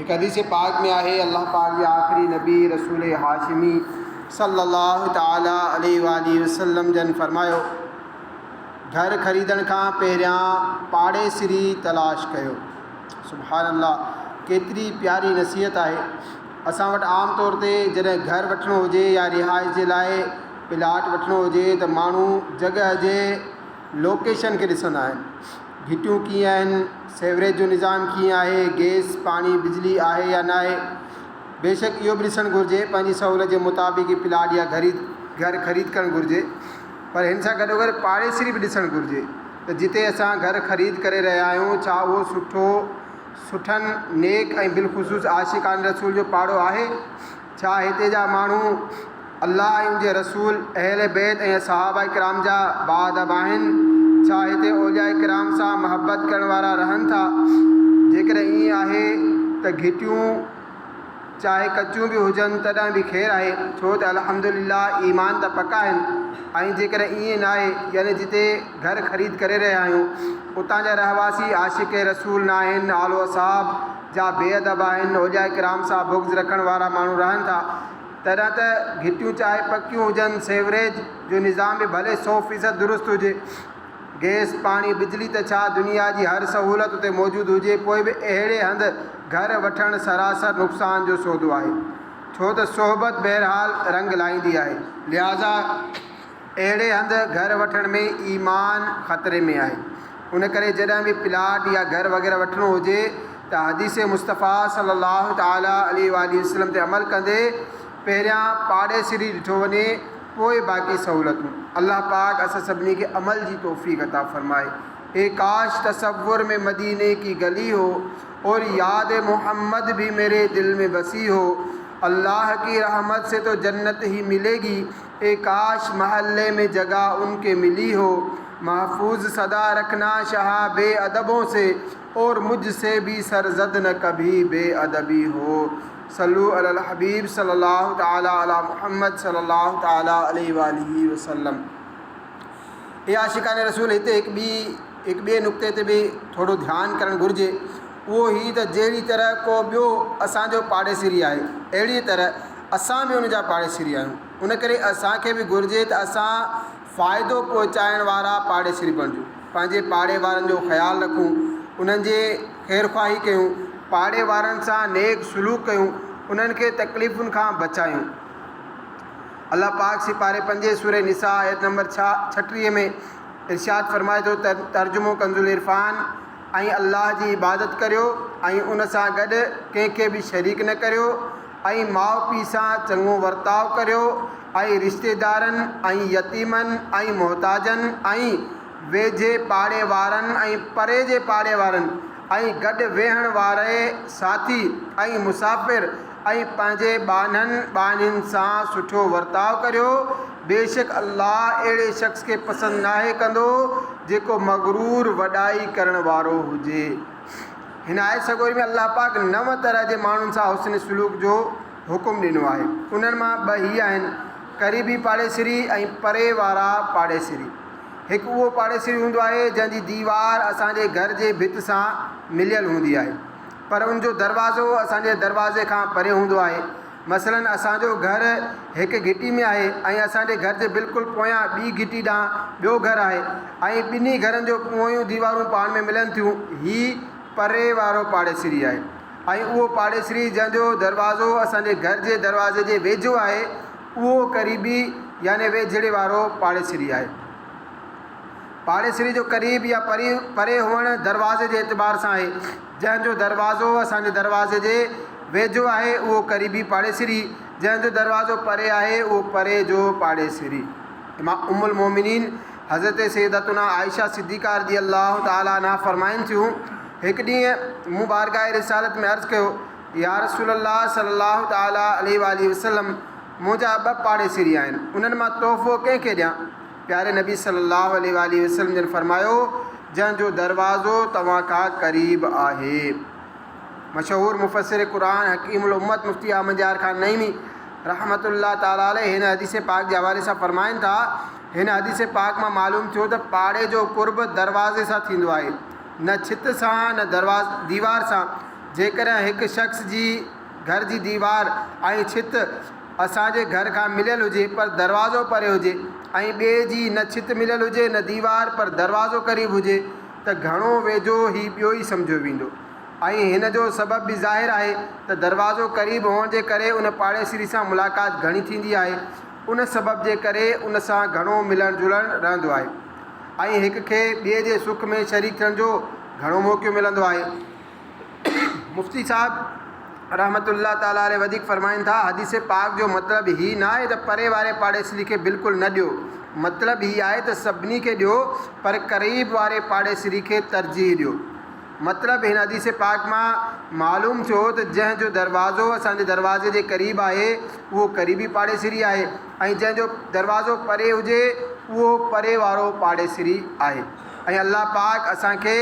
एक हदीस पाक में आहे अल्लाह पाक जे आख़िरी नबी रसूल हाशिमी सल्लल्लाहु ताला अलैहि वसल्लम जन फरमायो, घर ख़रीदण खां पहिरियां पाड़ेसिरी तलाश कयो। सुभान अल्लाह, केतिरी प्यारी नसीहत आहे। असां वटि आम तौर ते जॾहिं घर वठिणो हुजे या रिहाइश जे लाइ प्लाट वठिणो हुजे त माण्हू जॻह जे लोकेशन खे ॾिसंदा आहिनि, घिटियूं कीअं आहिनि, सेवरेज जो निज़ाम कीअं आहे, गैस पाणी बिजली आहे या न आहे। बेशक इहो बि ॾिसणु घुरिजे पंहिंजी सहूलियत जे मुताबिक़ प्लाट या घर ख़रीद करणु घुरिजे, पर हिन सां गॾोगॾु पाड़ेसिरी बि ॾिसणु घुरिजे त जिते असां घर ख़रीद करे रहिया आहियूं छा उहो सुठनि नेक ऐं बिलख़ुसूस आशिक़ान रसूल जो पाड़ो आहे। छा हिते जा माण्हू अल्लाह ऐं उनजे रसूल अहल बैत ऐं सहाबा किराम जा बाअदब आहिनि। छा हिते औलिया किराम सां मुहबत करण वारा रहनि था। जेकॾहिं ईअं आहे त घिटियूं चाहे कचियूं बि हुजनि तॾहिं बि ख़ैरु आहे, छो त अल्हम्दुलिल्लाह ईमान त पका आहिनि। ऐं जेकॾहिं ईअं न आहे, यानी जिते घर ख़रीद करे रहिया आहियूं उतां जा रहवासी आशिक़ रसूल न आहिनि, आलो असहाब जा बेअदब आहिनि, औलिया किराम सां बुग़्ज़ रखण वारा माण्हू रहनि था, तॾहिं त घिटियूं चाहे पकियूं हुजनि, सेवरेज जो निज़ाम बि भले 100% दुरुस्त हुजे, गैस पाणी बिजली त छा दुनिया जी हर सहूलियत उते मौजूदु हुजे, पोइ बि अहिड़े हंधि घर वठणु सरासर नुक़सान जो सौदो आहे, छो त सोहबत बहरहाल रंग लाहींदी आहे। लिहाज़ा अहिड़े हंधि घर वठण में ईमान ख़तरे में आहे। उन करे जॾहिं बि प्लाट या घर वग़ैरह वठिणो हुजे त हदीस मुस्तफ़ा सल्लल्लाहु ताला अलैहि वसल्लम ते अमल कंदे पहिरियां पाड़ेसिरी ॾिठो वञे, पोइ बाक़ी सहूलियतूं। अल्लाह पाक असां सभिनी खे अमल जी तौफ़ीक़ अता फ़रमाए। ए काश तसव्वुर में मदीने की गली हो और याद मोहम्मद भी मेरे दिल में बसी हो, अल्लाह की रहमत से तो जन्नत ही मिलेगी, ए काश महल्ले में जगह उनके मिली हो, महफूज सदा रखना शाह बेअदबों से और मुझसे भी सरजद न कभी बेअदबी हो। सल्लु अलल हबीब सल्लल्लाहु ताला अला मुहम्मद सल्लल्लाहु ताला अलैहि वसल्लम। ये आशिक़ान रसूल हिते हिकु ॿिए नुक़्ते ते बि थोरो ध्यानु करणु घुरिजे। उहो ही त जहिड़ी तरह को ॿियो असांजो पाड़ेसिरी आहे, अहिड़ी तरह असां बि उन जा पाड़ेसिरी आहियूं। उन करे असांखे बि घुरिजे त असां फ़ाइदो पहुचाइण वारा पाड़ेसिरी बणिजूं, पंहिंजे पाड़े वारनि जो ख़्यालु रखूं, उन्हनि जे ख़ैर ख़्वाही कयूं, पाड़े वारनि सां नेक सलूक कयूं, उन्हनि खे तकलीफ़ुनि खां बचायूं। अल्लाह पाक सिपारे 5 सूरह निसा आयत नंबर 36 में इरशाद फरमाए थो, तर्जुमो कंजुल इरफान, ऐं अल्लाह जी इबादत करियो ऐं उन सां गॾु कंहिंखे बि शरीक न करियो, ऐं माउ पीउ सां चङो वर्ताव करियो, ऐं रिश्तेदारनि ऐं यतीमनि ऐं मोहताजनि ऐं वेझे पाड़े वारनि ऐं परे जे पाड़े वारनि ऐं गॾु वेहण वारे साथी ऐं मुसाफ़िर ऐं पंहिंजे ॿाननि सां सुठो वर्ताव करियो। बेशक अल्लाह अहिड़े शख़्स खे पसंदि नाहे कंदो जेको मग़रूर वॾाई करण वारो हुजे। हिन आयत सगोरी में अल्लाह पाक 9 तरह जे माण्हुनि सां हुस्न सलूक जो हुकुम ॾिनो आहे। उन्हनि मां 2 हीअ आहिनि, क़रीबी पाड़ेसिरी ऐं परे वारा पाड़ेसिरी। हिकु उहो पाड़ेसिरी हूंदो आहे जंहिंजी दीवार असांजे घर जे भित सां मिलियल हूंदी आहे, पर उनजो दरवाज़ो असांजे दरवाज़े खां परे हूंदो आहे। मसलन असांजो घर हिकु घिटी में आहे ऐं असांजे घर जे बिल्कुलु पोयां ॿी घिटी ॾांहुं ॿियो घर आहे ऐं ॿिन्ही घरनि जो पोयूं दीवारूं पाण में मिलनि थियूं, ही परे वारो पाड़ेसिरी आहे। ऐं उहो पाड़ेसिरी जंहिंजो दरवाज़ो असांजे घर जे दरवाज़े जे वेझो आहे, उहो क़रीबी यानी वेझड़े वारो पाड़ेसिरी आहे। पाड़ेसिरी जो क़रीब या परे हुअणु दरवाज़े जे एतबार सां आहे। जंहिंजो दरवाज़ो असांजे दरवाज़े जे वेझो आहे उहो क़रीबी पाड़ेसिरी, जंहिंजो दरवाज़ो परे आहे उहो परे जो पाड़ेसिरी। उम्मुल मोमिनीन हज़रत सैयदतुना आयशा सिद्दीक़ा रज़ियल्लाहु ताला अन्हा फरमाइनि थियूं, हिकु ॾींहुं मूं बारगाह रिसालत में अर्ज़ु कयो, या रसूलल्लाह सल्लल्लाहु ताला अलैहि वसल्लम, मुंहिंजा 2 पाड़ेसिरी आहिनि, उन्हनि मां तोहफ़ो कंहिंखे ॾियां? प्यारे नबी सल्लल्लाहु अलैहि वसल्लम जन फरमायो, जंहिंजो दरवाज़ो तव्हां खां क़रीब आहे। मशहूर मुफ़स्सिर क़ुरान हकीमुल उम्मत मुफ्ती अहमद यार ख़ान नईमी रहमतुल्लाह ताला अलैह हिन हदीस पाक जे हवाले सां फरमाइनि था, हिन हदीस पाक मां मालूम थियो त पाड़े जो कुर्ब दरवाज़े सां थींदो आहे, न छित सां न दीवार सां, जेकॾहिं हिकु शख़्स जी घर जी दीवार ऐं छित असांजे घर खां मिलियल हुजे पर दरवाज़ो परे हुजे ऐं ॿिए जी न छित मिलियल हुजे न दीवार पर दरवाज़ो क़रीब हुजे त घणो वेझो ही ॿियो ई सम्झो वेंदो। ऐं हिन जो सबबु बि ज़ाहिर आहे त दरवाज़ो क़रीब हुअण जे करे उन पाड़ेसिरी सां मुलाक़ात घणी थींदी आहे। उन सबब जे करे उन सां घणो मिलणु जुलणु रहंदो आहे ऐं हिक खे ॿिए जे सुख में शरीक थियण जो घणो मौक़ो मिलंदो आहे। मुफ़्ती साहब रहमतुल्लाह ताला अलैह वधीक फरमाइनि था, हदीस पाक जो मतिलबु ही न आहे त परे वारे पाड़ेसिरी खे बिल्कुलु न ॾियो, मतिलबु हीअ आहे त सभिनी खे ॾियो पर क़रीब वारे पाड़ेसिरी खे तरजीह ॾियो। मतिलबु हिन हदीस पाक मां मालूम थियो त जंहिंजो दरवाज़ो असांजे दरवाज़े जे क़रीब आहे उहो क़रीबी पाड़ेसिरी आहे ऐं जंहिंजो दरवाज़ो परे हुजे उहो परे वारो पाड़ेसिरी आहे। ऐं अल्लाह पाक असांखे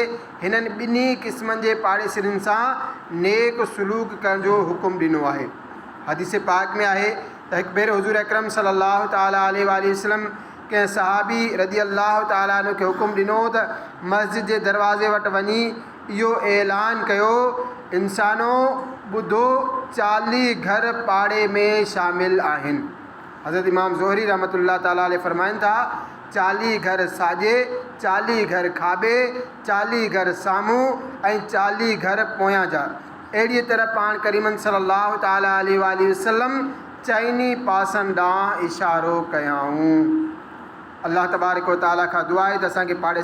हिननि ॿिन्ही क़िस्मनि जे पाड़ेसिरियुनि सां नेक सलूक करण जो हुकुम ॾिनो आहे। हदीस पाक में आहे त हिकु भेरो हुज़ूर अकरम सल्लल्लाहु ताला अलैहि वसल्लम कंहिं सहाबी रज़ी अल्लाह ताला अन्हु खे हुकुम ॾिनो त मस्जिद जे दरवाज़े वटि वञी इहो ऐलान कयो, इंसानो ॿुधो 40 घर पाड़े में शामिल आहिनि। हज़रत इमाम ज़ोहरी रहमतुल्लाह ताला अलैह फरमाइनि था, 40 घर साॼे, 40 घर खाॿे, 40 घर साम्हूं ऐं 40 घर पोयां जा। अहिड़ीअ तरह पाण करीमन सल्लल्लाहु ताला अलैहि वसल्लम चइनी पासनि ॾांहुं इशारो कयाऊं। अल्लाह तबारक व ताला खां दुआ आहे त असांखे पाड़े